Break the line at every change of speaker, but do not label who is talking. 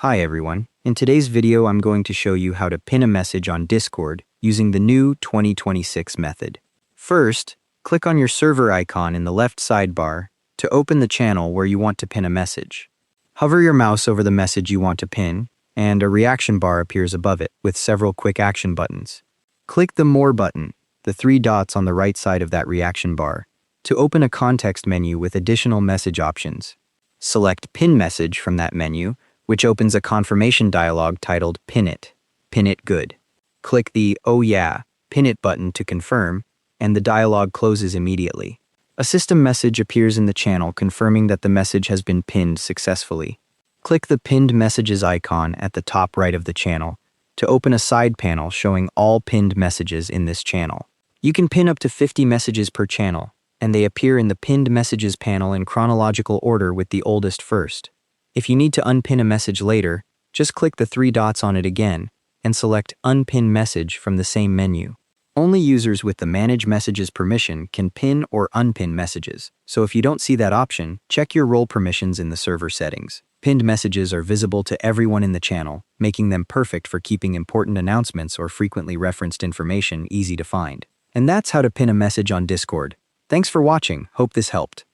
Hi everyone. In today's video, I'm going to show you how to pin a message on Discord using the new 2026 method. First, click on your server icon in the left sidebar to open the channel where you want to pin a message. Hover your mouse over the message you want to pin, and a reaction bar appears above it with several quick action buttons. Click the More button, the three dots on the right side of that reaction bar, to open a context menu with additional message options. Select Pin Message from that menu, which opens a confirmation dialog titled Pin It. Pin It Good. Click the Oh Yeah, Pin It button to confirm, and the dialog closes immediately. A system message appears in the channel confirming that the message has been pinned successfully. Click the Pinned Messages icon at the top right of the channel to open a side panel showing all pinned messages in this channel. You can pin up to 50 messages per channel, and they appear in the Pinned Messages panel in chronological order with the oldest first. If you need to unpin a message later, just click the three dots on it again and select Unpin Message from the same menu. Only users with the Manage Messages permission can pin or unpin messages, so if you don't see that option, check your role permissions in the server settings. Pinned messages are visible to everyone in the channel, making them perfect for keeping important announcements or frequently referenced information easy to find. And that's how to pin a message on Discord. Thanks for watching, hope this helped.